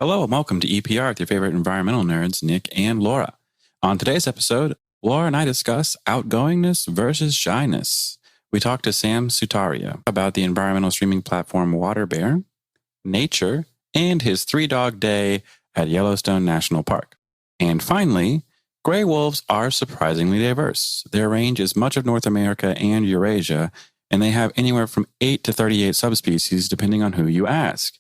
Hello and welcome to EPR with your favorite environmental nerds, Nic and Laura. On today's episode, Laura and I discuss outgoingness versus shyness. We talk to Sam Sutaria about the environmental streaming platform WaterBear, nature, and his 3-dog day at Yellowstone National Park. And finally, gray wolves are surprisingly diverse. Their range is much of North America and Eurasia, and they have anywhere from 8 to 38 subspecies depending on who you ask.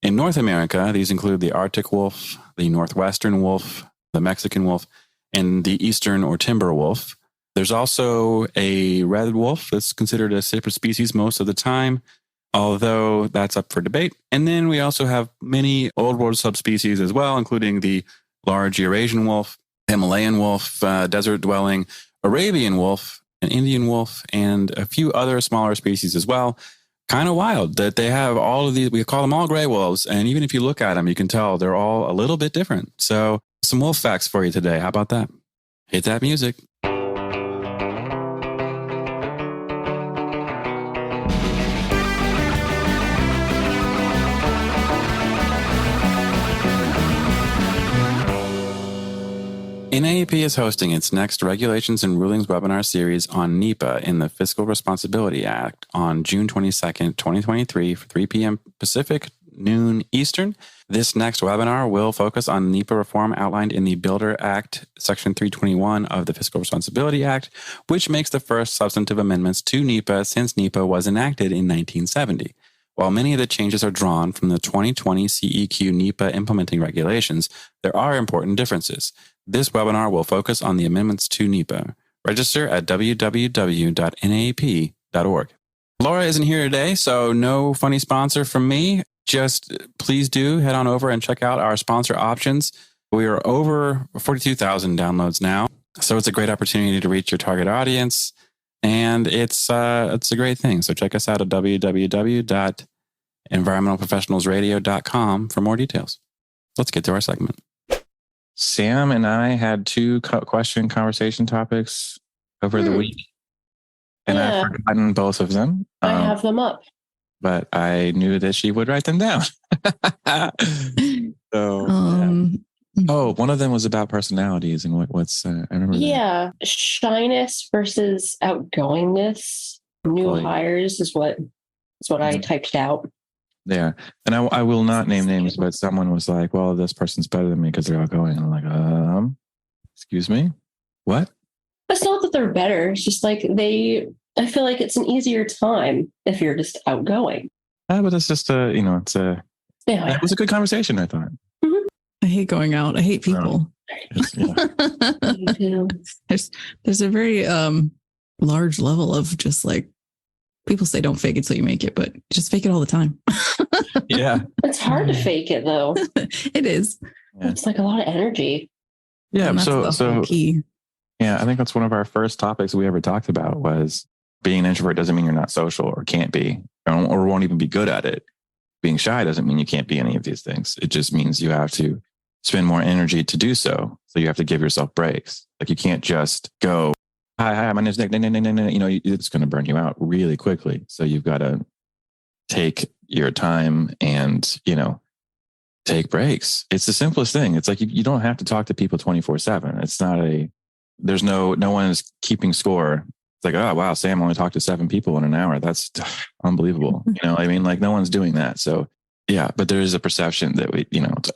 In North America, these include the Arctic wolf, the northwestern wolf, the Mexican wolf, and the eastern or timber wolf. There's also a red wolf that's considered a separate species most of the time, although that's up for debate. And then we also have many old world subspecies as well, including the large Eurasian wolf, Himalayan wolf, desert-dwelling Arabian wolf, an Indian wolf, and a few other smaller species as well. Kind of wild that they have all of these. We call them all gray wolves. And even if you look at them, you can tell they're all a little bit different. So some wolf facts for you today. How about that? Hit that music. NAEP is hosting its next Regulations and Rulings webinar series on NEPA in the Fiscal Responsibility Act on June 22nd, 2023, for 3 p.m. Pacific, noon Eastern. This next webinar will focus on NEPA reform outlined in the Builder Act, Section 321 of the Fiscal Responsibility Act, which makes the first substantive amendments to NEPA since NEPA was enacted in 1970. While many of the changes are drawn from the 2020 CEQ NEPA implementing regulations, there are important differences. This webinar will focus on the amendments to NEPA. Register at www.naep.org. Laura isn't here today, so no funny sponsor from me. Just please do head on over and check out our sponsor options. We are over 42,000 downloads now, so it's a great opportunity to reach your target audience, and it's a great thing. So check us out at www.environmentalprofessionalsradio.com for more details. Let's get to our segment. Sam and I had 2 question conversation topics over the week, and I've forgotten both of them. I have them up. But I knew that she would write them down. One of them was about personalities and what's I remember that. Shyness versus outgoingness. New hires is what I typed out. Yeah. And I will not name names, but someone was like, well, this person's better than me because they're outgoing. And I'm like, excuse me? What? It's not that they're better. It's just like I feel like it's an easier time if you're just outgoing. But it's just it was a good conversation, I thought. Mm-hmm. I hate going out. I hate people. There's a very large level of just like, people say don't fake it till you make it, but just fake it all the time. Yeah. It's hard to fake it though. It is. Yeah. It's like a lot of energy. Yeah. So key. Yeah, I think that's one of our first topics we ever talked about was being an introvert doesn't mean you're not social or can't be, or won't even be good at it. Being shy doesn't mean you can't be any of these things. It just means you have to spend more energy to do so. So you have to give yourself breaks. Like you can't just go, Hi, my name's Nic. It's going to burn you out really quickly. So you've got to take your time and, take breaks. It's the simplest thing. It's like you don't have to talk to people 24/7. It's not there's no one is keeping score. It's like, oh, wow, Sam only talked to 7 people in an hour. That's unbelievable. Like no one's doing that. So yeah, but there is a perception that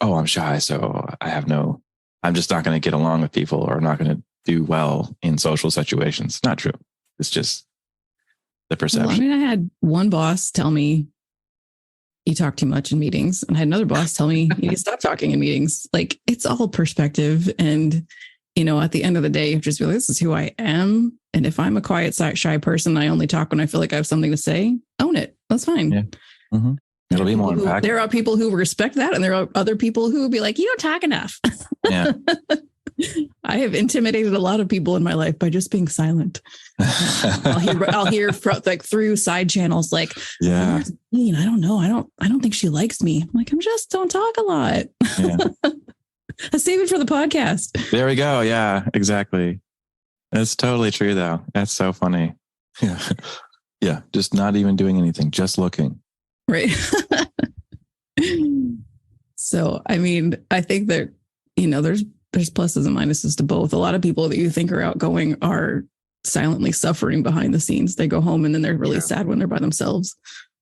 I'm shy. So I'm just not going to get along with people, or I'm not going to do well in social situations. Not true. It's just the perception. Well, I had one boss tell me you talk too much in meetings, and I had another boss tell me you need to stop talking in meetings. Like it's all perspective. And, at the end of the day, you just be like, this is who I am. And if I'm a quiet, shy person, I only talk when I feel like I have something to say, own it. That's fine. Yeah. Mm-hmm. It'll be more impactful. There are people who respect that. And there are other people who will be like, you don't talk enough. Yeah. I have intimidated a lot of people in my life by just being silent. I'll hear through side channels like, yeah, I don't know. I don't think she likes me. I'm like, don't talk a lot. Yeah. I save it for the podcast. There we go. Yeah, exactly. That's totally true though. That's so funny. Yeah. Yeah. Just not even doing anything, just looking. Right. So, I mean, I think that, there's pluses and minuses to both. A lot of people that you think are outgoing are silently suffering behind the scenes. They go home and then they're really sad when they're by themselves.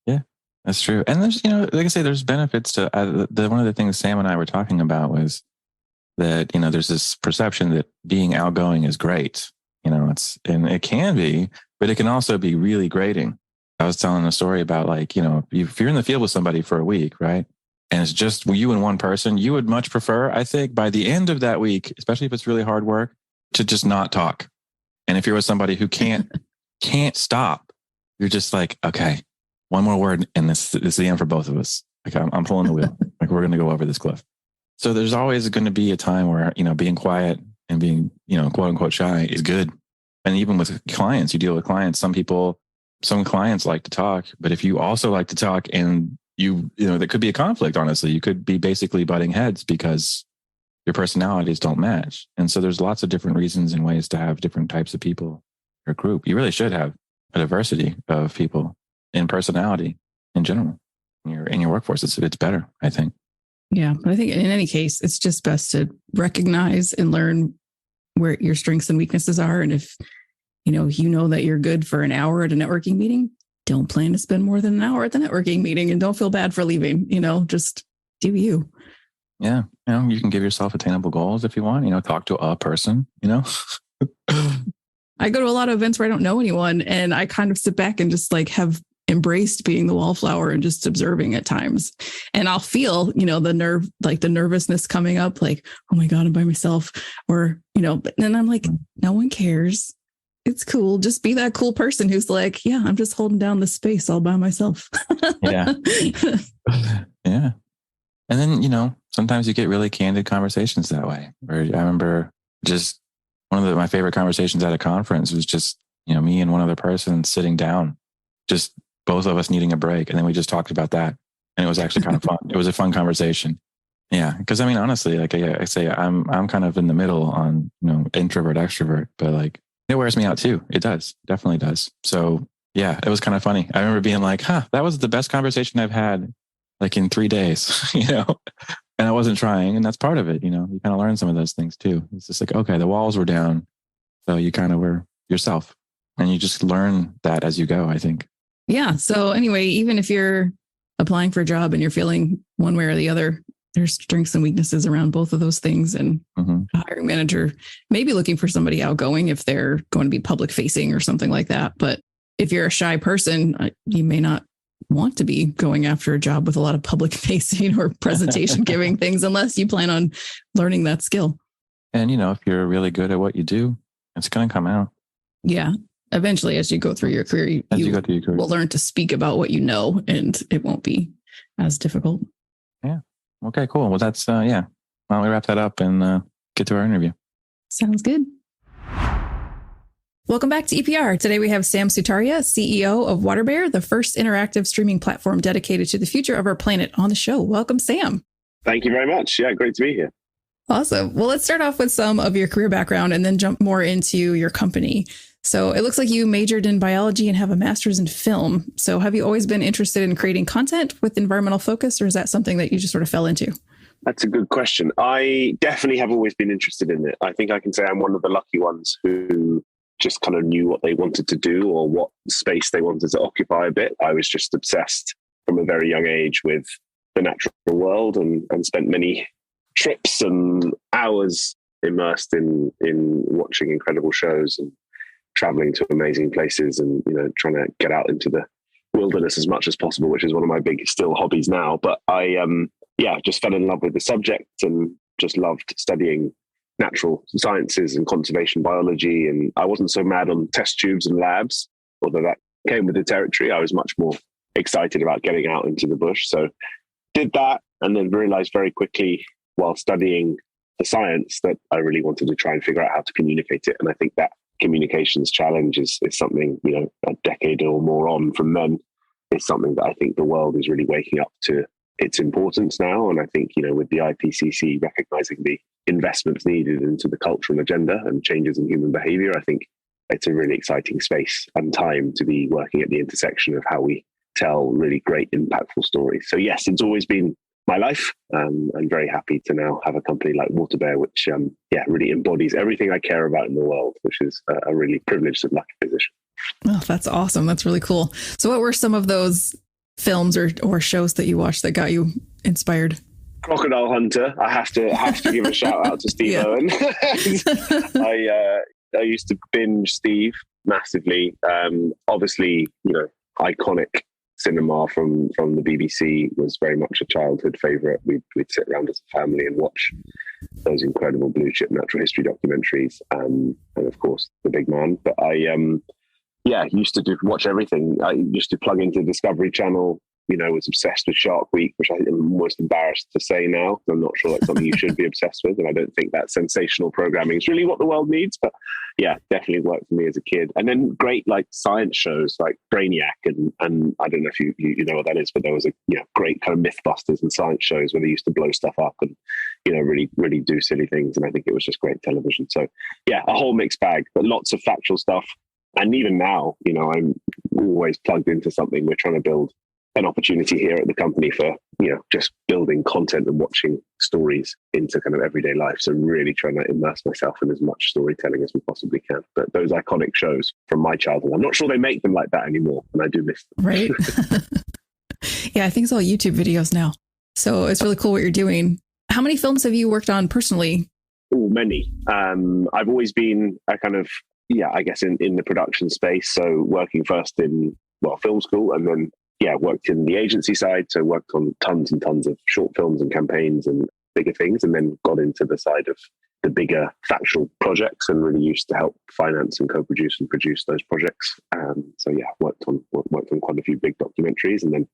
Yeah, that's true. And there's, like I say, there's benefits to one of the things Sam and I were talking about was that, there's this perception that being outgoing is great. And it can be, but it can also be really grating. I was telling a story about like, if you're in the field with somebody for a week, right? And it's just you and one person, you would much prefer, I think, by the end of that week, especially if it's really hard work, to just not talk. And if you're with somebody who can't stop, you're just like, okay, one more word, and this is the end for both of us. Like I'm pulling the wheel. Like we're going to go over this cliff. So there's always going to be a time where, being quiet and being, quote unquote shy is good. And even with clients, you deal with clients. Some clients like to talk, but if you also like to talk and there could be a conflict, honestly, you could be basically butting heads because your personalities don't match. And so there's lots of different reasons and ways to have different types of people in your group. You really should have a diversity of people in personality in general in your workforce. It's better, I think. Yeah. But I think in any case, it's just best to recognize and learn where your strengths and weaknesses are. And if you know that you're good for an hour at a networking meeting, don't plan to spend more than an hour at the networking meeting and don't feel bad for leaving, just do you. Yeah. You can give yourself attainable goals if you want, talk to a person, I go to a lot of events where I don't know anyone and I kind of sit back and just like have embraced being the wallflower and just observing at times. And I'll feel, the nervousness coming up, like, oh my God, I'm by myself. Or, but then I'm like, no one cares. It's cool. Just be that cool person who's like, yeah, I'm just holding down the space all by myself. Yeah. Yeah. And then, sometimes you get really candid conversations that way. Or I remember just one of my favorite conversations at a conference was just, me and one other person sitting down, just both of us needing a break. And then we just talked about that. And it was actually kind of fun. It was a fun conversation. Yeah. Cause honestly, like I say, I'm kind of in the middle on, introvert, extrovert, but like, it wears me out too. It does. Definitely does. So yeah, it was kind of funny. I remember being like, that was the best conversation I've had like in 3 days, and I wasn't trying. And that's part of it. You kind of learn some of those things too. It's just like, okay, the walls were down. So you kind of were yourself and you just learn that as you go, I think. Yeah. So anyway, even if you're applying for a job and you're feeling one way or the other, there's strengths and weaknesses around both of those things. And a hiring manager may be looking for somebody outgoing if they're going to be public facing or something like that. But if you're a shy person, you may not want to be going after a job with a lot of public facing or presentation giving things unless you plan on learning that skill. And, if you're really good at what you do, it's going to come out. Yeah. Eventually, as you go through your career, you will learn to speak about what you know, and it won't be as difficult. Yeah. Okay, cool. Well, that's, Why don't we wrap that up and get to our interview? Sounds good. Welcome back to EPR. Today we have Sam Sutaria, CEO of WaterBear, the first interactive streaming platform dedicated to the future of our planet, on the show. Welcome, Sam. Thank you very much. Yeah, great to be here. Awesome. Well, let's start off with some of your career background and then jump more into your company. So it looks like you majored in biology and have a master's in film. So have you always been interested in creating content with environmental focus, or is that something that you just sort of fell into? That's a good question. I definitely have always been interested in it. I think I can say I'm one of the lucky ones who just kind of knew what they wanted to do or what space they wanted to occupy a bit. I was just obsessed from a very young age with the natural world and spent many trips and hours immersed in watching incredible shows and traveling to amazing places and, trying to get out into the wilderness as much as possible, which is one of my big still hobbies now. But I, just fell in love with the subject and just loved studying natural sciences and conservation biology. And I wasn't so mad on test tubes and labs, although that came with the territory. I was much more excited about getting out into the bush. So did that and then realized very quickly while studying the science that I really wanted to try and figure out how to communicate it. And I think that communications challenge is something, a decade or more on from then, is something that I think the world is really waking up to its importance now. And I think, with the IPCC recognizing the investments needed into the cultural agenda and changes in human behavior, I think it's a really exciting space and time to be working at the intersection of how we tell really great, impactful stories. So yes, it's always been my life. I'm very happy to now have a company like WaterBear, which really embodies everything I care about in the world, which is a really privileged and lucky position. Oh, that's awesome. That's really cool. So what were some of those films or shows that you watched that got you inspired? Crocodile Hunter. I have to give a shout out to Steve Owen. I used to binge Steve massively. Obviously, iconic cinema from the BBC was very much a childhood favorite. We'd sit around as a family and watch those incredible blue chip natural history documentaries, and of course The Big Man. But I used to watch everything. I used to plug into Discovery Channel. Was obsessed with Shark Week, which I'm almost embarrassed to say now. I'm not sure that's something you should be obsessed with, and I don't think that sensational programming is really what the world needs. But yeah, definitely worked for me as a kid. And then great science shows like Brainiac, and I don't know if you know what that is, but there was a great kind of Mythbusters and science shows where they used to blow stuff up and really really do silly things. And I think it was just great television. So yeah, a whole mixed bag, but lots of factual stuff. And even now, I'm always plugged into something. We're trying to build an opportunity here at the company for just building content and watching stories into kind of everyday life. So really trying to immerse myself in as much storytelling as we possibly can. But those iconic shows from my childhood, I'm not sure they make them like that anymore, and I do miss them. Right. Yeah, I think it's all YouTube videos now. So it's really cool what you're doing. How many films have you worked on personally? Oh, many. I've always been a kind of I guess in the production space. So working first in film school, and then worked in the agency side. So worked on tons and tons of short films and campaigns and bigger things, and then got into the side of the bigger factual projects and really used to help finance and co-produce and produce those projects. Worked on quite a few big documentaries. And then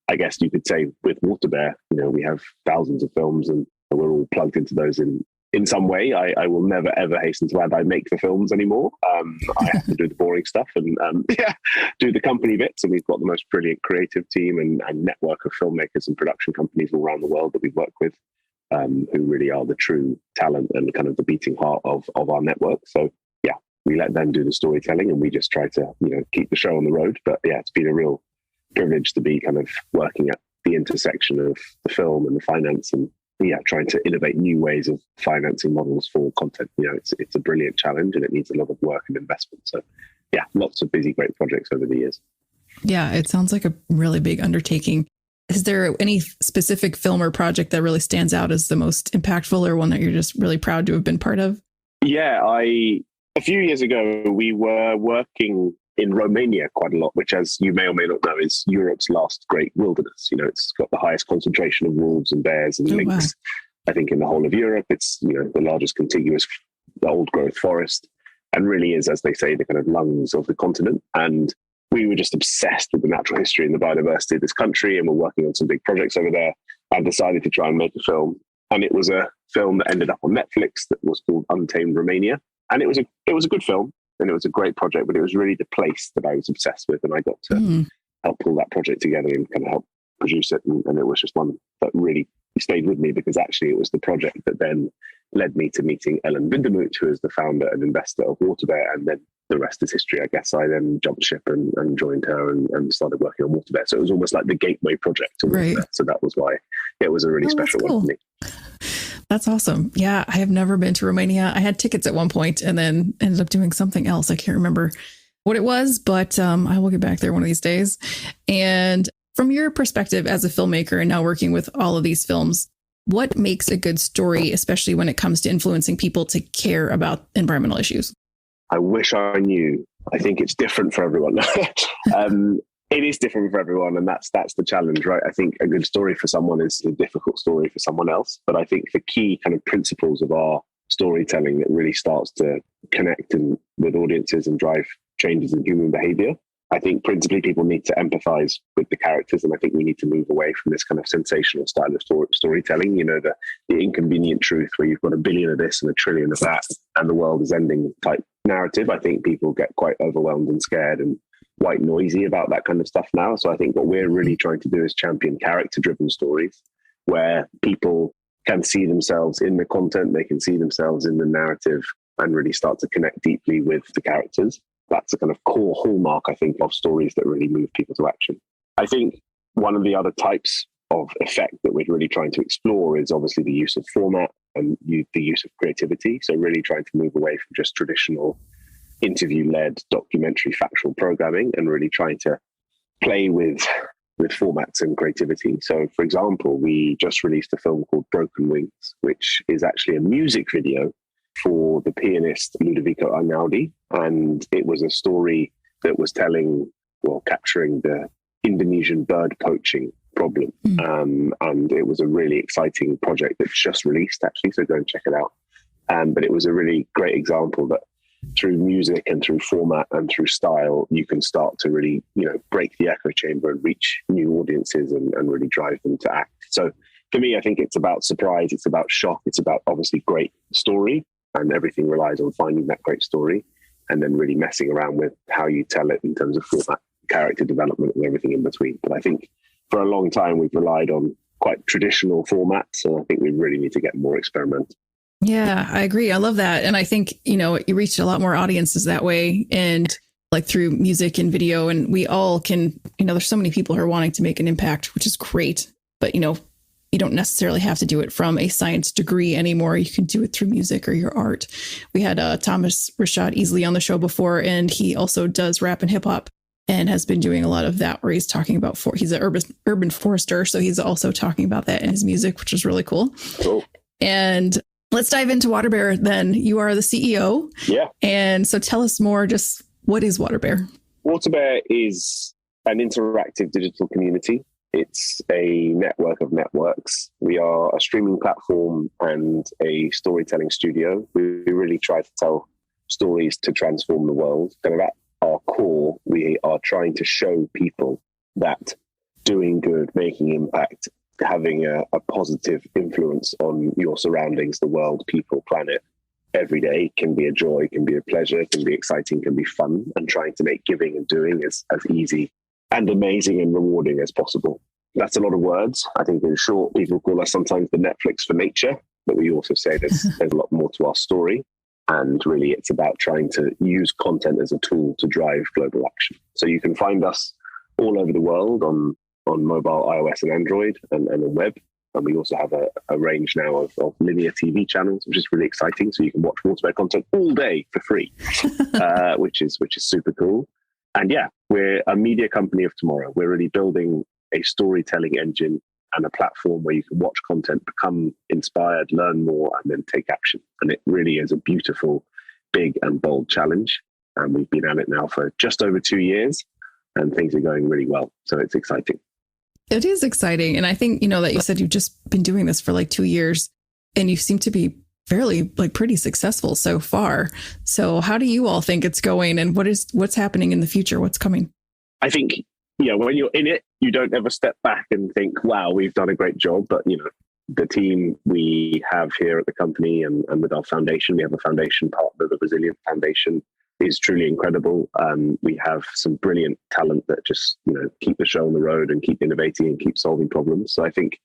I guess you could say with WaterBear, we have thousands of films and we're all plugged into those in some way. I will never, ever hasten to add I make the films anymore. I have to do the boring stuff and do the company bits. And we've got the most brilliant creative team and network of filmmakers and production companies all around the world that we work with, who really are the true talent and kind of the beating heart of our network. So we let them do the storytelling and we just try to, keep the show on the road. But it's been a real privilege to be kind of working at the intersection of the film and the finance and trying to innovate new ways of financing models for content. It's a brilliant challenge and it needs a lot of work and investment. So lots of busy, great projects over the years. Yeah, it sounds like a really big undertaking. Is there any specific film or project that really stands out as the most impactful or one that you're just really proud to have been part of? Yeah, a few years ago, we were working in Romania quite a lot, which, as you may or may not know, is Europe's last great wilderness. It's got the highest concentration of wolves and bears and lynx, wow. I think, in the whole of Europe. It's, the largest contiguous old growth forest and really is, as they say, the kind of lungs of the continent. And we were just obsessed with the natural history and the biodiversity of this country. And we're working on some big projects over there. I decided to try and make a film. And it was a film that ended up on Netflix that was called Untamed Romania. And it was a good film. And it was a great project, but it was really the place that I was obsessed with. And I got to help pull that project together and kind of help produce it. And it was just one that really stayed with me because actually it was the project that then led me to meeting Ellen Vindermoot, who is the founder and investor of WaterBear. And then the rest is history. I guess I then jumped ship and joined her and started working on WaterBear. So it was almost like the gateway project to WaterBear. Right. So that was why it was a really special one for me. That's awesome. Yeah, I have never been to Romania. I had tickets at one point and then ended up doing something else. I can't remember what it was, but I will get back there one of these days. And from your perspective as a filmmaker and now working with all of these films, what makes a good story, especially when it comes to influencing people to care about environmental issues? I wish I knew. I think it's different for everyone. It is different for everyone, and that's the challenge, right? I think a good story for someone is a difficult story for someone else. But I think the key kind of principles of our storytelling that really starts to connect with audiences and drive changes in human behavior. I think principally people need to empathize with the characters, and I think we need to move away from this kind of sensational style of storytelling. The inconvenient truth where you've got 1 billion of this and 1 trillion of that, and the world is ending type narrative. I think people get quite overwhelmed and scared and quite noisy about that kind of stuff now. So I think what we're really trying to do is champion character-driven stories where people can see themselves in the content, they can see themselves in the narrative and really start to connect deeply with the characters. That's a kind of core hallmark, I think, of stories that really move people to action. I think one of the other types of effect that we're really trying to explore is obviously the use of format and the use of creativity. So really trying to move away from just traditional interview-led documentary factual programming and really trying to play with formats and creativity. So, for example, we just released a film called Broken Wings, which is actually a music video for the pianist Ludovico Einaudi. And it was a story that was capturing the Indonesian bird poaching problem. And it was a really exciting project that's just released, actually, so go and check it out. But it was a really great example that through music and through format and through style, you can start to really, break the echo chamber and reach new audiences and really drive them to act. So for me, I think it's about surprise, it's about shock, it's about obviously great story, and everything relies on finding that great story and then really messing around with how you tell it in terms of format, character development and everything in between. But I think for a long time, we've relied on quite traditional formats. And I think we really need to get more experimental. Yeah, I agree. I love that. And I think, you reach a lot more audiences that way. And like through music and video, and we all can, there's so many people who are wanting to make an impact, which is great. But, you don't necessarily have to do it from a science degree anymore. You can do it through music or your art. We had Thomas Rashad Easley on the show before, and he also does rap and hip hop and has been doing a lot of that where he's talking about, he's an urban forester. So he's also talking about that in his music, which is really cool. Cool. And let's dive into WaterBear then. You are the CEO. Yeah. And so tell us more, just what is WaterBear? WaterBear is an interactive digital community. It's a network of networks. We are a streaming platform and a storytelling studio. We really try to tell stories to transform the world. And at our core, we are trying to show people that doing good, making impact, having a positive influence on your surroundings, the world, people, planet, every day can be a joy, can be a pleasure, can be exciting, can be fun, and trying to make giving and doing as easy and amazing and rewarding as possible. That's a lot of words. I think in short, people call us sometimes the Netflix for nature, but we also say there's a lot more to our story. And really, it's about trying to use content as a tool to drive global action. So you can find us all over the world on mobile, iOS and Android and on web. And we also have a range now of linear TV channels, which is really exciting. So you can watch WaterBear content all day for free, which is super cool. And yeah, we're a media company of tomorrow. We're really building a storytelling engine and a platform where you can watch content, become inspired, learn more, and then take action. And it really is a beautiful, big and bold challenge. And we've been at it now for just over 2 years, and things are going really well. So it's exciting. It is exciting. And I think, that you said you've just been doing this for like 2 years and you seem to be fairly pretty successful so far. So how do you all think it's going, and what's happening in the future? What's coming? I think, when you're in it, you don't ever step back and think, wow, we've done a great job. But, the team we have here at the company and with our foundation, we have a foundation partner, the Resilient Foundation, is truly incredible. We have some brilliant talent that just, keep the show on the road and keep innovating and keep solving problems. So I think,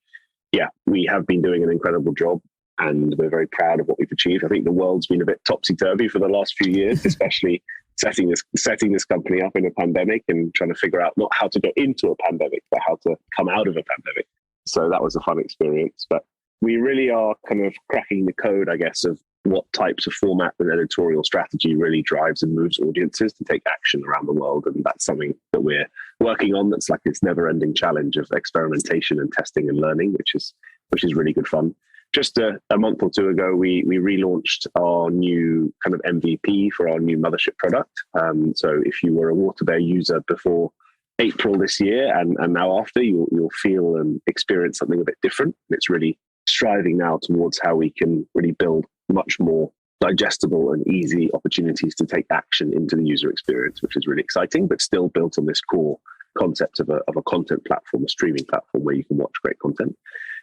we have been doing an incredible job and we're very proud of what we've achieved. I think the world's been a bit topsy-turvy for the last few years, especially setting this company up in a pandemic and trying to figure out not how to go into a pandemic, but how to come out of a pandemic. So that was a fun experience. But we really are kind of cracking the code, I guess, of what types of format and editorial strategy really drives and moves audiences to take action around the world. And that's something that we're working on. That's like this never-ending challenge of experimentation and testing and learning, which is really good fun. Just a month or two ago, we relaunched our new kind of MVP for our new mothership product. So if you were a WaterBear user before April this year and now after, you'll feel and experience something a bit different. It's really striving now towards how we can really build much more digestible and easy opportunities to take action into the user experience, which is really exciting, but still built on this core concept of a content platform, a streaming platform where you can watch great content.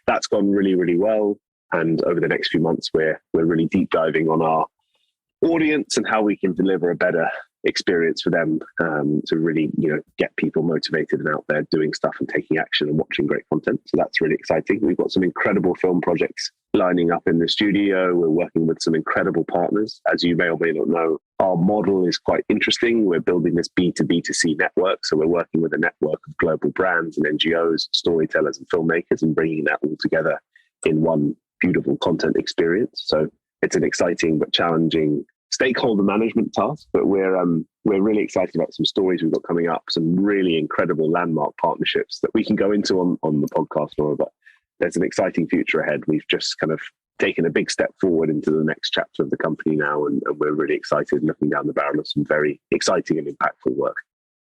That's gone really, really well. And over the next few months, we're really deep diving on our audience and how we can deliver a better experience for them to really, get people motivated and out there doing stuff and taking action and watching great content. So that's really exciting. We've got some incredible film projects lining up in the studio. We're working with some incredible partners. As you may or may not know, Our model is quite interesting. We're building this B2B2C network. So we're working with a network of global brands and NGOs, storytellers and filmmakers, and bringing that all together in one beautiful content experience. So it's an exciting but challenging stakeholder management task, but we're really excited about some stories we've got coming up, some really incredible landmark partnerships that we can go into on the podcast, Laura, but there's an exciting future ahead. We've just kind of taken a big step forward into the next chapter of the company now, and we're really excited looking down the barrel of some very exciting and impactful work.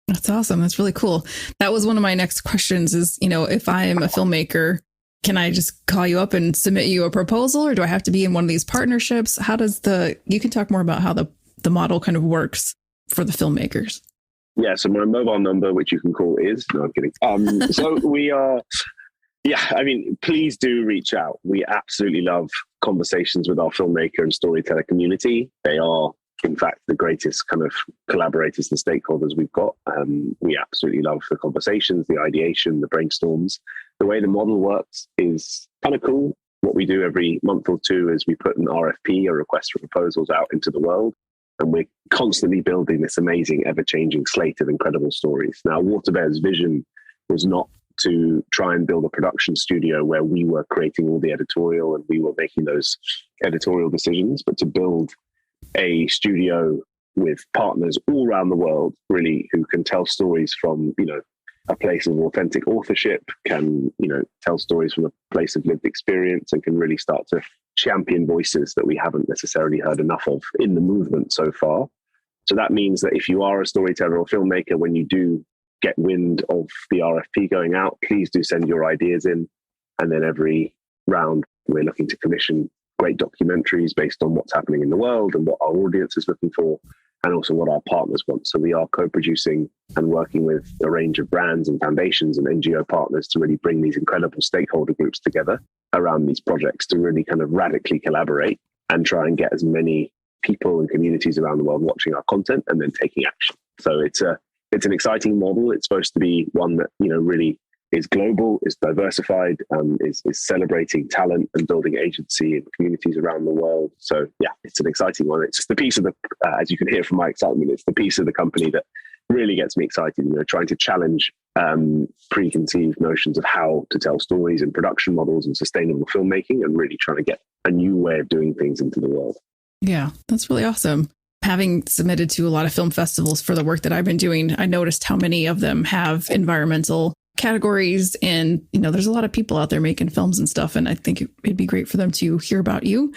That's awesome. That's really cool. That was one of my next questions is, if I am a filmmaker, can I just call you up and submit you a proposal, or do I have to be in one of these partnerships? How does you can talk more about how the model kind of works for the filmmakers. Yeah. So my mobile number, which you can call is, no, I'm kidding. So we are, please do reach out. We absolutely love conversations with our filmmaker and storyteller community. They are, in fact, the greatest kind of collaborators and stakeholders we've got. We absolutely love the conversations, the ideation, the brainstorms. The way the model works is kind of cool. What we do every month or two is we put an RFP, a request for proposals, out into the world. And we're constantly building this amazing, ever-changing slate of incredible stories. Now, WaterBear's vision was not to try and build a production studio where we were creating all the editorial and we were making those editorial decisions, but to build a studio with partners all around the world, really, who can tell stories from, a place of authentic authorship, can, tell stories from a place of lived experience, and can really start to champion voices that we haven't necessarily heard enough of in the movement so far. So that means that if you are a storyteller or filmmaker, when you do get wind of the RFP going out, please do send your ideas in. And then every round, we're looking to commission great documentaries based on what's happening in the world and what our audience is looking for, and also what our partners want. So we are co-producing and working with a range of brands and foundations and NGO partners to really bring these incredible stakeholder groups together around these projects to really kind of radically collaborate and try and get as many people and communities around the world watching our content and then taking action. So it's an exciting model. It's supposed to be one that, really is global, is diversified, is celebrating talent and building agency in communities around the world. So yeah, it's an exciting one. It's the piece of the, as you can hear from my excitement, it's the piece of the company that really gets me excited, trying to challenge preconceived notions of how to tell stories and production models and sustainable filmmaking, and really trying to get a new way of doing things into the world. Yeah, that's really awesome. Having submitted to a lot of film festivals for the work that I've been doing, I noticed how many of them have environmental categories, and there's a lot of people out there making films and stuff, and I think it'd be great for them to hear about you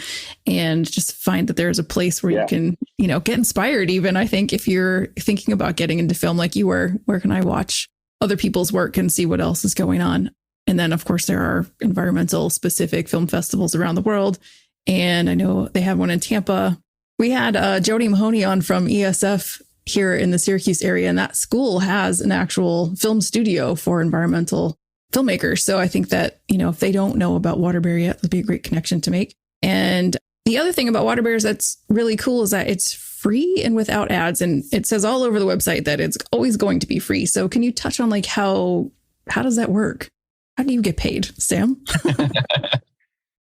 and just find that there's a place where you can get inspired. Even I think if you're thinking about getting into film like you were, where can I watch other people's work and see what else is going on? And then of course there are environmental specific film festivals around the world, and I know they have one in Tampa. We had Jody Mahoney on from ESF here in the Syracuse area, and that school has an actual film studio for environmental filmmakers. So I think that, if they don't know about WaterBear yet, that'd be a great connection to make. And the other thing about WaterBear that's really cool is that it's free and without ads. And it says all over the website that it's always going to be free. So can you touch on how does that work? How do you get paid, Sam?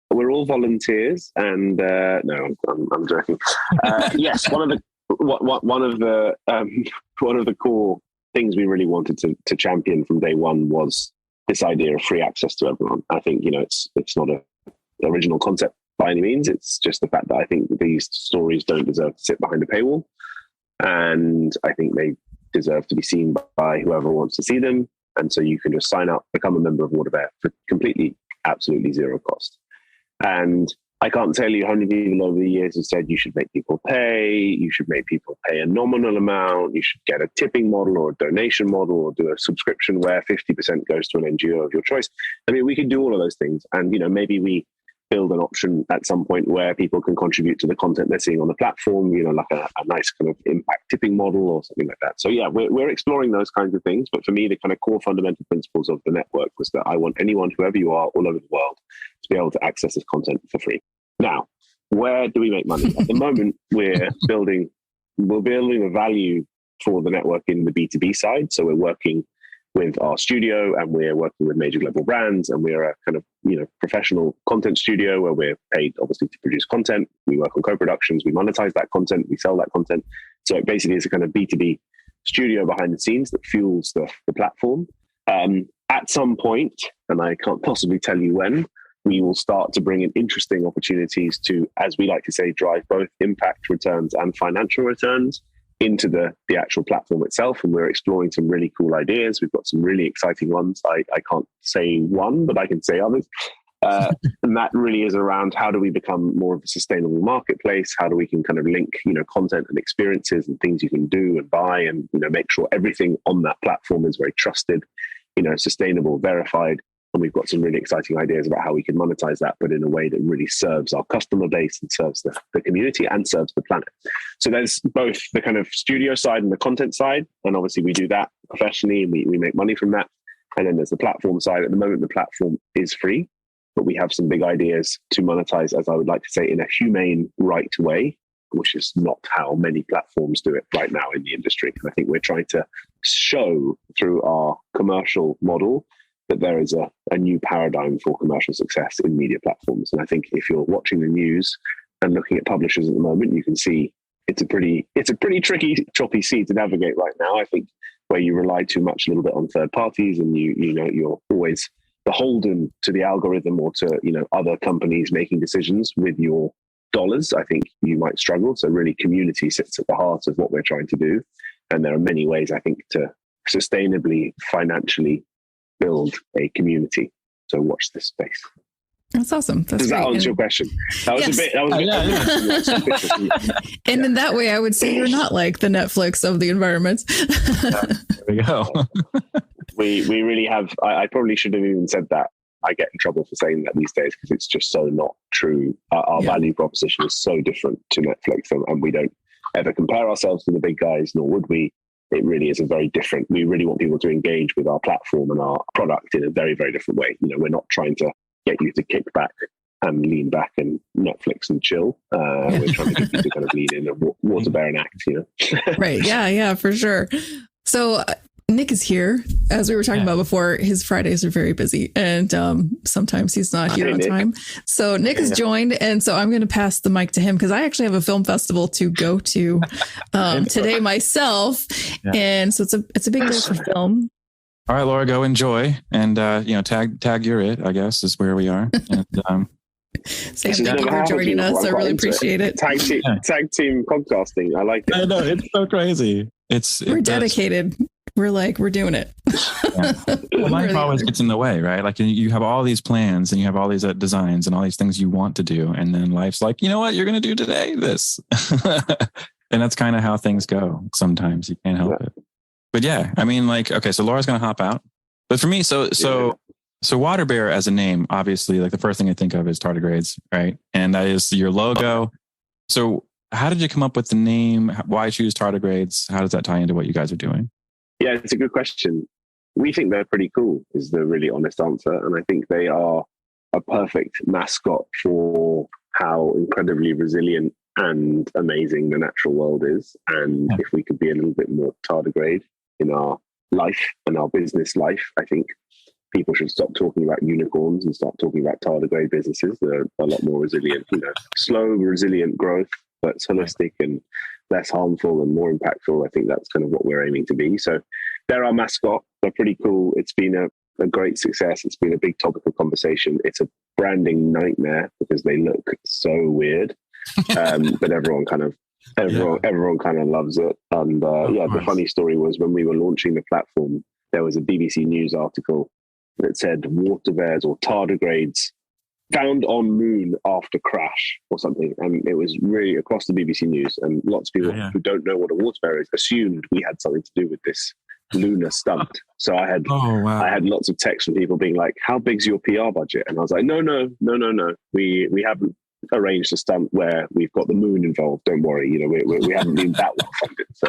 We're all volunteers, and no, I'm joking. Yes, one of the core things we really wanted to champion from day one was this idea of free access to everyone. I think it's not an original concept by any means. It's just the fact that I think these stories don't deserve to sit behind a paywall, and I think they deserve to be seen by whoever wants to see them. And so you can just sign up, become a member of WaterBear for completely, absolutely zero cost. And I can't tell you how many people over the years have said you should make people pay, you should make people pay a nominal amount, you should get a tipping model or a donation model, or do a subscription where 50% goes to an NGO of your choice. I mean, we can do all of those things. And, maybe we build an option at some point where people can contribute to the content they're seeing on the platform, like a nice kind of impact tipping model or something like that. So yeah, we're exploring those kinds of things. But for me, the kind of core fundamental principles of the network was that I want anyone, whoever you are, all over the world, to be able to access this content for free. Now, where do we make money? At the moment, we're building a value for the network in the B2B side. So we're working with our studio, and we're working with major global brands, and we're a kind of, professional content studio where we're paid obviously to produce content. We work on co-productions, we monetize that content, we sell that content. So it basically is a kind of B2B studio behind the scenes that fuels the platform. At some point, and I can't possibly tell you when, we will start to bring in interesting opportunities to, as we like to say, drive both impact returns and financial returns into the actual platform itself. And we're exploring some really cool ideas. We've got some really exciting ones. I can't say one, but I can say others. And that really is around how do we become more of a sustainable marketplace? How do we can kind of link, content and experiences and things you can do and buy, and, make sure everything on that platform is very trusted, sustainable, verified. And we've got some really exciting ideas about how we can monetize that, but in a way that really serves our customer base and serves the community and serves the planet. So there's both the kind of studio side and the content side. And obviously we do that professionally, and we make money from that. And then there's the platform side. At the moment, the platform is free, but we have some big ideas to monetize, as I would like to say, in a humane, right way, which is not how many platforms do it right now in the industry. And I think we're trying to show through our commercial model that there is a new paradigm for commercial success in media platforms. And I think if you're watching the news and looking at publishers at the moment, you can see it's a pretty tricky, choppy sea to navigate right now. I think where you rely too much a little bit on third parties, and you're always beholden to the algorithm or to other companies making decisions with your dollars, I think you might struggle. So really, community sits at the heart of what we're trying to do. And there are many ways, I think, to sustainably, financially build a community. So watch this space. That's awesome. Does that answer your question? That was a bit. And in that way, I would say you're not like the Netflix of the environment. There we go. we really have. I probably should have even said that. I get in trouble for saying that these days because it's just so not true. Our value proposition is so different to Netflix, and we don't ever compare ourselves to the big guys, nor would we. It really is a very different. We really want people to engage with our platform and our product in a very, very different way. We're not trying to get you to kick back and lean back and Netflix and chill. We're trying to get you to kind of lean in and WaterBear and act. Right. Yeah, for sure. So Nic is here. As we were talking about before, his Fridays are very busy, and sometimes he's not here on time. So Nic has joined, and so I'm going to pass the mic to him because I actually have a film festival to go to today myself, and so it's a big day for film. All right, Laura, go enjoy, and tag you're it, I guess, is where we are. And, Sam, thank you for joining us. I really appreciate it. Tag team podcasting. I like it. I know, it's so crazy. We're dedicated. We're doing it. Life always gets in the way, right? Like you have all these plans and you have all these designs and all these things you want to do. And then life's like, you know what, you're going to do today? This. And that's kind of how things go. Sometimes you can't help it. But yeah, I mean, okay, so Laura's going to hop out. But for me, so WaterBear as a name, obviously, like the first thing I think of is tardigrades, right? And that is your logo. So how did you come up with the name? Why choose tardigrades? How does that tie into what you guys are doing? Yeah, it's a good question. We think they're pretty cool, is the really honest answer. And I think they are a perfect mascot for how incredibly resilient and amazing the natural world is. And if we could be a little bit more tardigrade in our life and our business life, I think people should stop talking about unicorns and start talking about tardigrade businesses. They're a lot more resilient, slow, resilient growth, but it's holistic and less harmful and more impactful. I think that's kind of what we're aiming to be. So they're our mascot. They're pretty cool. It's been a great success. It's been a big topic of conversation. It's a branding nightmare because they look so weird, but everyone kind of loves it. And the funny story was when we were launching the platform, there was a BBC News article that said water bears or tardigrades found on moon after crash or something. And it was really across the BBC News. And lots of people who don't know what a water bear is assumed we had something to do with this lunar stunt. So I had lots of texts from people being like, how big's your PR budget? And I was like, no. We haven't arranged a stunt where we've got the moon involved. Don't worry. We haven't been that well funded. So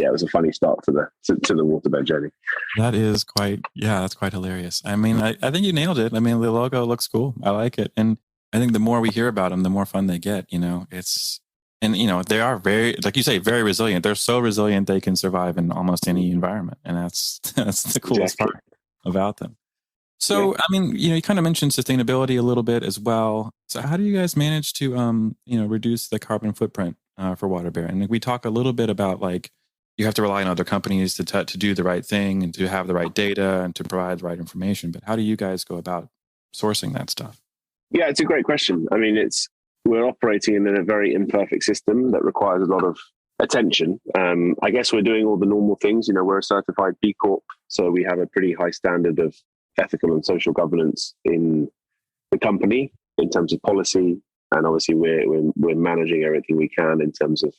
it was a funny start to the WaterBear journey. That's quite hilarious. I mean, I think you nailed it. I mean, the logo looks cool. I like it. And I think the more we hear about them, the more fun they get. It's And, they are very, like you say, very resilient. They're so resilient they can survive in almost any environment. And that's the coolest part about them. So, I mean, you kind of mentioned sustainability a little bit as well. So how do you guys manage to, reduce the carbon footprint for WaterBear? And we talk a little bit about like, you have to rely on other companies to do the right thing and to have the right data and to provide the right information. But how do you guys go about sourcing that stuff? Yeah, it's a great question. I mean, we're operating in a very imperfect system that requires a lot of attention. I guess we're doing all the normal things. We're a certified B Corp, so we have a pretty high standard of ethical and social governance in the company in terms of policy. And obviously we're managing everything we can in terms of,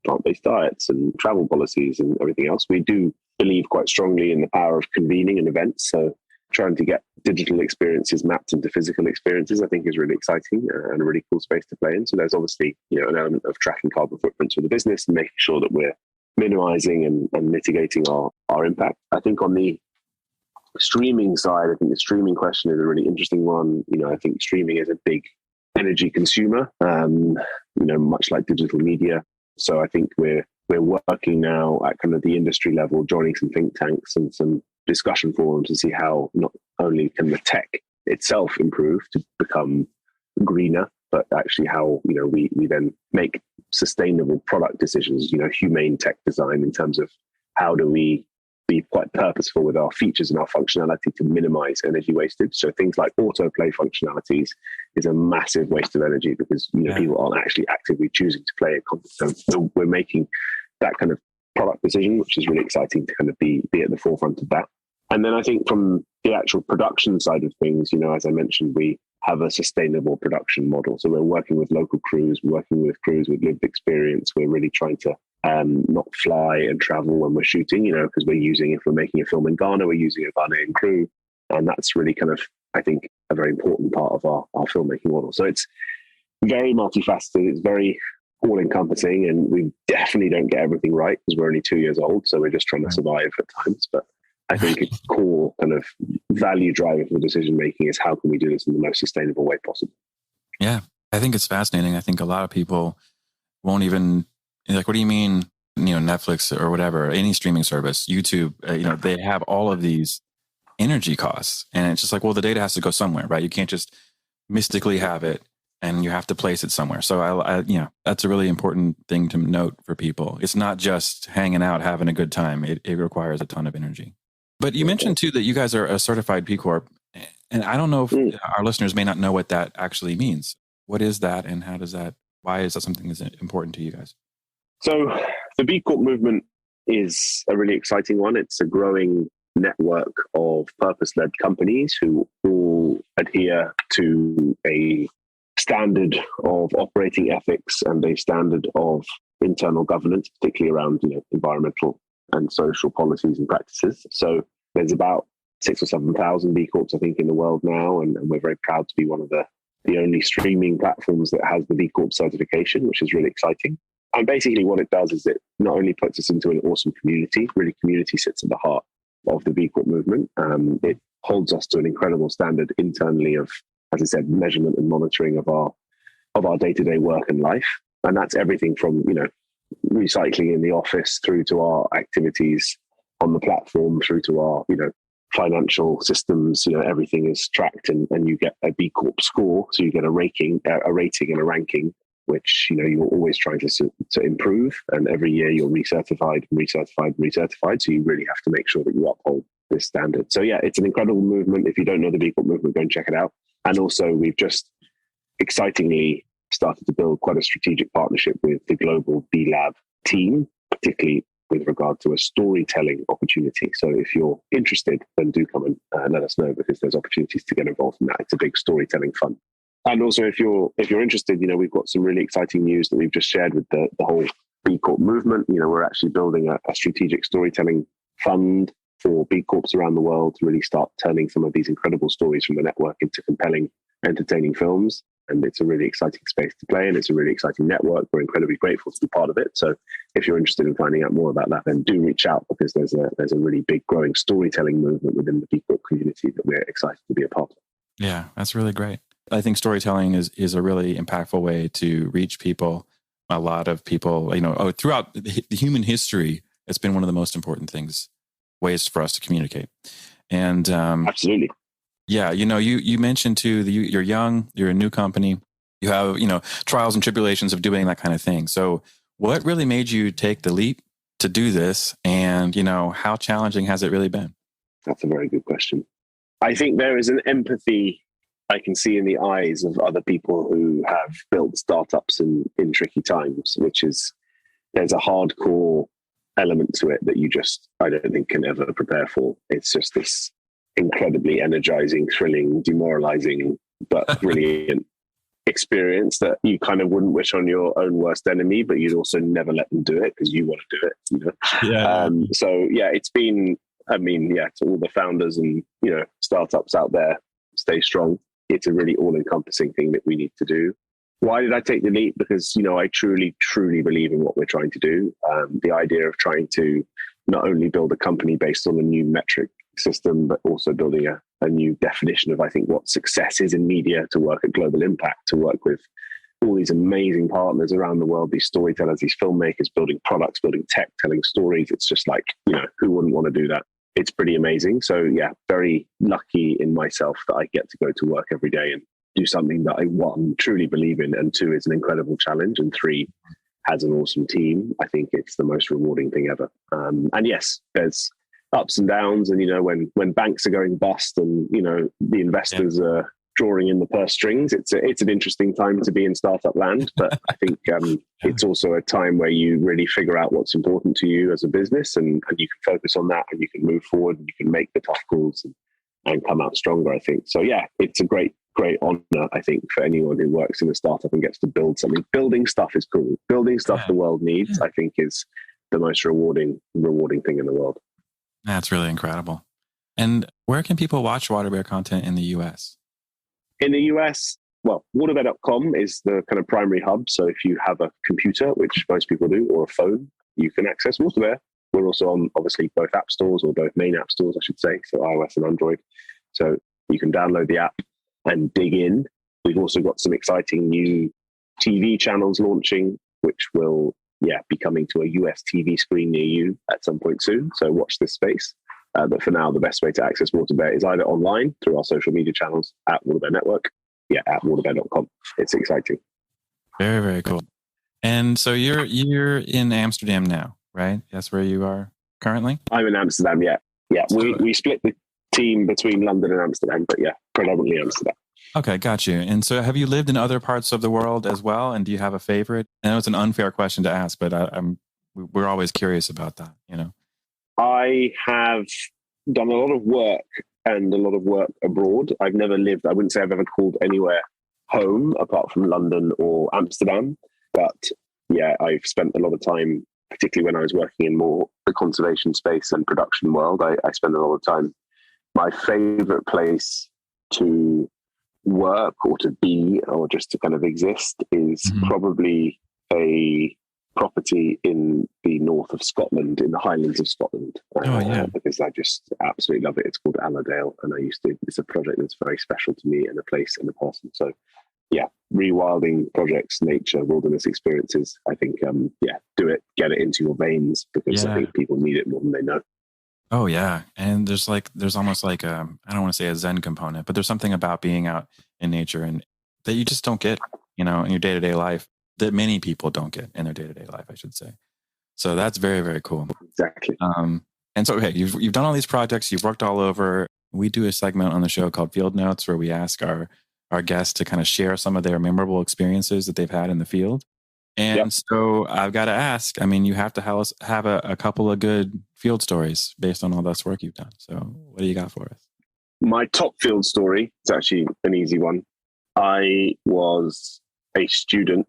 plant-based diets and travel policies and everything else. We do believe quite strongly in the power of convening an event. So trying to get digital experiences mapped into physical experiences, I think is really exciting and a really cool space to play in. So there's obviously, an element of tracking carbon footprints for the business and making sure that we're minimizing and mitigating our impact. I think on the streaming side, I think the streaming question is a really interesting one. I think streaming is a big energy consumer, much like digital media. So I think we're working now at kind of the industry level, joining some think tanks and some discussion forums to see how not only can the tech itself improve to become greener, but actually how, we then make sustainable product decisions, humane tech design in terms of how do we be quite purposeful with our features and our functionality to minimize energy wastage. So things like autoplay functionalities is a massive waste of energy because people aren't actually actively choosing to play it. So we're making that kind of product decision, which is really exciting to kind of be at the forefront of that. And then I think from the actual production side of things, as I mentioned, we have a sustainable production model. So we're working with local crews, we're working with crews with lived experience. We're really trying to not fly and travel when we're shooting, because if we're making a film in Ghana, we're using a Ghanaian crew. And that's really kind of, I think, a very important part of our filmmaking model. So it's very multifaceted. It's very all encompassing, and we definitely don't get everything right because we're only 2 years old. So we're just trying to survive at times. But I think a core kind of value driver for decision making is how can we do this in the most sustainable way possible? Yeah, I think it's fascinating. I think a lot of people won't even like, what do you mean, Netflix or whatever, any streaming service, YouTube, they have all of these energy costs. And it's just like, well, the data has to go somewhere, right? You can't just mystically have it and you have to place it somewhere. So I that's a really important thing to note for people. It's not just hanging out, having a good time. It requires a ton of energy. But you mentioned too that you guys are a certified B Corp. And I don't know if our listeners may not know what that actually means. What is that and why is that something that's important to you guys? So the B Corp movement is a really exciting one. It's a growing network of purpose-led companies who all adhere to a standard of operating ethics and a standard of internal governance, particularly around environmental and social policies and practices. So there's about 6,000 or 7,000 B Corps, I think, in the world now, and we're very proud to be one of the only streaming platforms that has the B Corp certification, which is really exciting. And basically what it does is it not only puts us into an awesome community, really community sits at the heart of the B Corp movement. It holds us to an incredible standard internally of, as I said, measurement and monitoring of our day-to-day work and life. And that's everything from, recycling in the office through to our activities on the platform, through to our, financial systems. Everything is tracked and you get a B Corp score. So you get a rating and a ranking, which, you're always trying to improve. And every year you're recertified. So you really have to make sure that you uphold this standard. So yeah, it's an incredible movement. If you don't know the B Corp movement, go and check it out. And also we've just excitingly started to build quite a strategic partnership with the global B Lab team, particularly with regard to a storytelling opportunity. So if you're interested, then do come and let us know, because there's opportunities to get involved in that. It's a big storytelling fund. And also, if you're interested, we've got some really exciting news that we've just shared with the whole B Corp movement. We're actually building a strategic storytelling fund for B Corps around the world to really start turning some of these incredible stories from the network into compelling, entertaining films. And it's a really exciting space to play in. It's a really exciting network. We're incredibly grateful to be part of it. So if you're interested in finding out more about that, then do reach out, because there's a really big growing storytelling movement within the B Corp community that we're excited to be a part of. Yeah, that's really great. I think storytelling is a really impactful way to reach people a lot of people, throughout the human history, it's been one of the most important ways for us to communicate. And absolutely. Yeah, you mentioned too, you're young, you're a new company, you have, trials and tribulations of doing that kind of thing. So what really made you take the leap to do this? And, how challenging has it really been? That's a very good question. I think there is an empathy I can see in the eyes of other people who have built startups in tricky times, which is, there's a hardcore element to it that I don't think can ever prepare for. It's just this incredibly energizing, thrilling, demoralizing, but brilliant experience that you kind of wouldn't wish on your own worst enemy, but you'd also never let them do it because you want to do it. Yeah. So yeah, it's been, to all the founders and, startups out there, stay strong. It's a really all-encompassing thing that we need to do. Why did I take the leap? Because, I truly, truly believe in what we're trying to do. The idea of trying to not only build a company based on a new metric system, but also building a new definition of, I think, what success is in media, to work at global impact, to work with all these amazing partners around the world, these storytellers, these filmmakers, building products, building tech, telling stories. It's just like, who wouldn't want to do that? It's pretty amazing. So yeah, very lucky in myself that I get to go to work every day and do something that I, one, truly believe in, and two, is an incredible challenge, and three, has an awesome team. I think it's the most rewarding thing ever. And yes, there's ups and downs, and when banks are going bust and the investors are drawing in the purse strings, it's an interesting time to be in startup land. But I think it's also a time where you really figure out what's important to you as a business, and you can focus on that, and you can move forward, and you can make the tough calls and come out stronger, I think. So yeah, it's a great honor, I think, for anyone who works in a startup and gets to build something. Building stuff is cool. Building stuff the world needs, I think, is the most rewarding thing in the world. That's really incredible. And where can people watch WaterBear content in the US? In the US, well, WaterBear.com is the kind of primary hub. So if you have a computer, which most people do, or a phone, you can access WaterBear. We're also on, obviously, both app stores, or both main app stores, I should say, so iOS and Android. So you can download the app and dig in. We've also got some exciting new TV channels launching, which will be coming to a US TV screen near you at some point soon. So watch this space. But for now, the best way to access WaterBear is either online through our social media channels at WaterBear Network, at waterbear.com. It's exciting. Very, very cool. And so you're in Amsterdam now, right? That's where you are currently? I'm in Amsterdam, yeah. We split the team between London and Amsterdam, but predominantly Amsterdam. Okay, got you. And so have you lived in other parts of the world as well? And do you have a favorite? I know it's an unfair question to ask, but we're always curious about that, I have done a lot of work abroad. I've never lived, I wouldn't say I've ever called anywhere home apart from London or Amsterdam. But I've spent a lot of time, particularly when I was working in more the conservation space and production world, I spent a lot of time. My favorite place to work or to be or just to kind of exist is probably a property in the north of Scotland, in the Highlands of Scotland, because I just absolutely love it. It's called Allerdale, and it's a project that's very special to me, and a place and a person. So rewilding projects, nature, wilderness experiences, I think do it, get it into your veins, because I think people need it more than they know. Oh yeah. And there's almost like I don't want to say a Zen component, but there's something about being out in nature and that you just don't get, in your day-to-day life, that many people don't get in their day-to-day life, I should say. So that's very, very cool. Exactly. And so, okay, you've done all these projects, you've worked all over. We do a segment on the show called Field Notes, where we ask our guests to kind of share some of their memorable experiences that they've had in the field. And so I've got to ask, you have to have a couple of good field stories based on all this work you've done. So what do you got for us? My top field story is actually an easy one. I was a student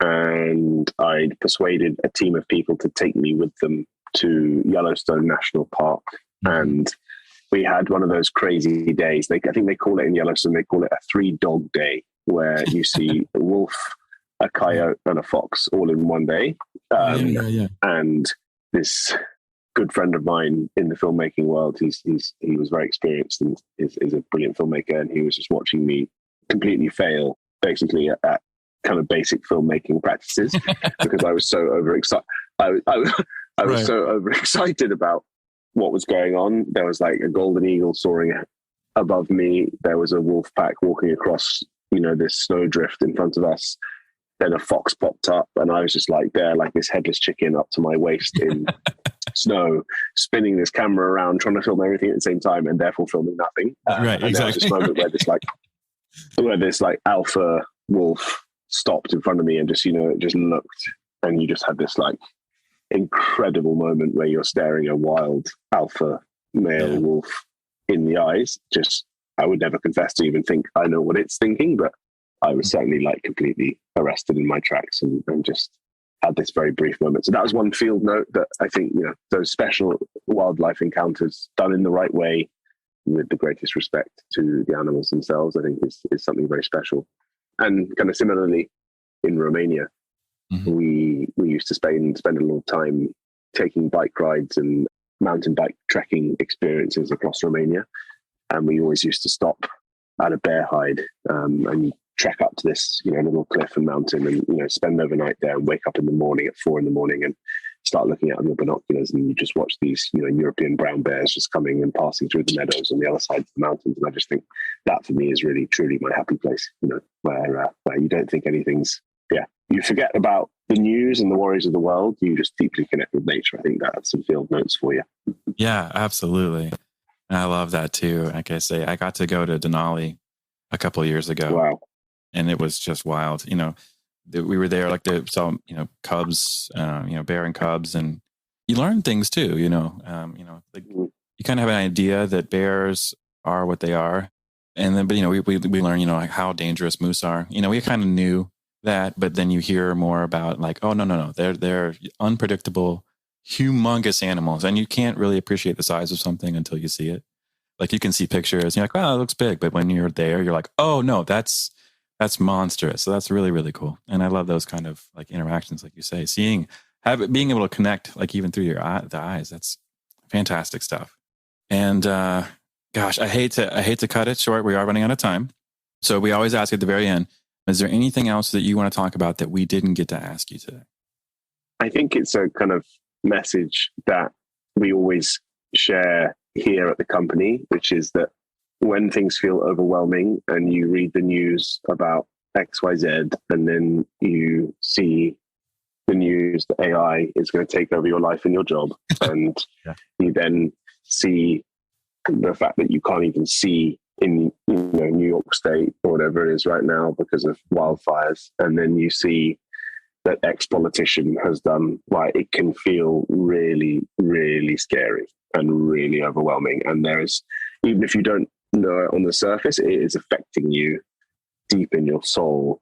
and I'd persuaded a team of people to take me with them to Yellowstone National Park. And we had one of those crazy days. I think they call it in Yellowstone, they call it a 3-dog day, where you see a wolf, a coyote, and a fox all in one day. And this good friend of mine in the filmmaking world, he was very experienced and is a brilliant filmmaker, and he was just watching me completely fail, basically at kind of basic filmmaking practices because I was so overexcited. I was so overexcited about what was going on. There was like a golden eagle soaring above me. There was a wolf pack walking across, this snowdrift in front of us. Then a fox popped up, and I was just like there, like this headless chicken up to my waist in snow, spinning this camera around, trying to film everything at the same time, and therefore filming nothing. Right, and exactly. There was this moment where this alpha wolf stopped in front of me and just looked, and you just had this like incredible moment where you're staring a wild alpha male wolf in the eyes. Just, I would never confess to even think I know what it's thinking, but I was certainly like completely arrested in my tracks and just had this very brief moment. So that was one field note that I think, those special wildlife encounters done in the right way with the greatest respect to the animals themselves, I think is something very special. And kind of similarly in Romania, we used to spend a little time taking bike rides and mountain bike trekking experiences across Romania. And we always used to stop at a bear hide and trek up to this, little cliff and mountain and, spend overnight there and wake up in the morning at 4 a.m. and start looking out with your binoculars, and you just watch these, European brown bears just coming and passing through the meadows on the other side of the mountains. And I just think that for me is really, truly my happy place, where you don't think anything's, you forget about the news and the worries of the world. You just deeply connect with nature. I think that's some field notes for you. Yeah, absolutely. And I love that too. Like I say, I got to go to Denali a couple of years ago. Wow. And it was just wild. We were there, like they saw, cubs, bear and cubs, and you learn things too, you kind of have an idea that bears are what they are. And then, but, we learn, like how dangerous moose are. We kind of knew that, but then you hear more about like, oh, no. They're unpredictable, humongous animals. And you can't really appreciate the size of something until you see it. Like you can see pictures and you're like, wow, it looks big. But when you're there, you're like, oh no, that's monstrous. So that's really, really cool. And I love those kind of like interactions, like you say, being able to connect, like even through the eyes. That's fantastic stuff. And gosh, I hate to cut it short. We are running out of time. So we always ask at the very end, is there anything else that you want to talk about that we didn't get to ask you today? I think it's a kind of message that we always share here at the company, which is that when things feel overwhelming and you read the news about XYZ and then you see the news that AI is going to take over your life and your job, and you then see the fact that you can't even see in New York State or whatever it is right now because of wildfires, and then you see that X politician has done, it can feel really, really scary and really overwhelming. And there's, even if you don't know it on the surface, it is affecting you deep in your soul.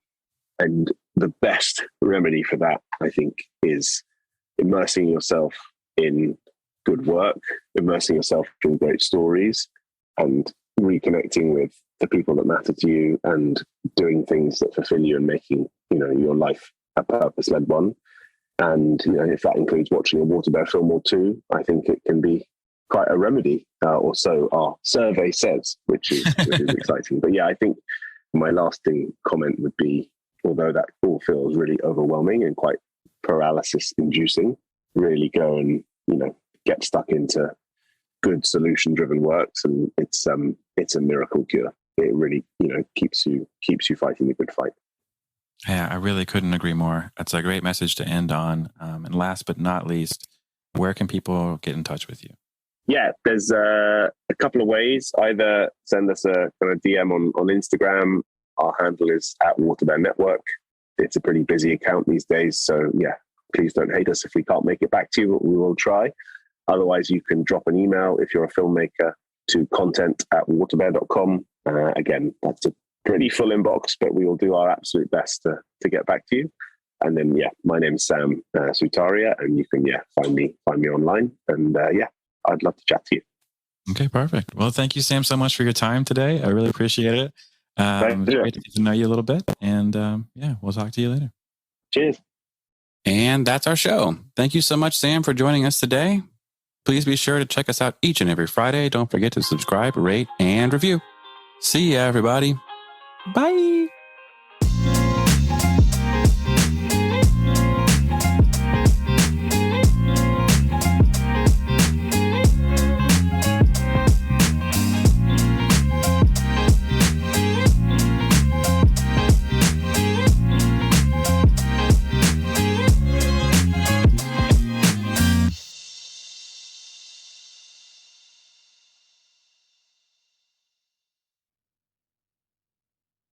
And the best remedy for that, I think, is immersing yourself in good work, immersing yourself in great stories, and reconnecting with the people that matter to you and doing things that fulfill you and making, your life a purpose-led one. And, if that includes watching a WaterBear film or two, I think it can be quite a remedy, or so our survey says, which is exciting. But yeah, I think my lasting comment would be, although that all feels really overwhelming and quite paralysis-inducing, really go and, get stuck into good solution-driven works, and it's a miracle cure. It really, keeps you fighting the good fight. Yeah, I really couldn't agree more. That's a great message to end on. And last but not least, where can people get in touch with you? Yeah, there's a couple of ways. Either send us a kind of DM on Instagram. Our handle is @WaterBear Network. It's a pretty busy account these days. So yeah, please don't hate us if we can't make it back to you, but we will try. Otherwise, you can drop an email if you're a filmmaker to content@waterbear.com. Again, that's a pretty full inbox, but we will do our absolute best to get back to you. And then, my name's Sam Sutaria, and you can, find me online. And I'd love to chat to you. Okay, perfect. Well, thank you, Sam, so much for your time today. I really appreciate it. Great to get to know you a little bit. And we'll talk to you later. Cheers. And that's our show. Thank you so much, Sam, for joining us today. Please be sure to check us out each and every Friday. Don't forget to subscribe, rate, and review. See ya, everybody. Bye.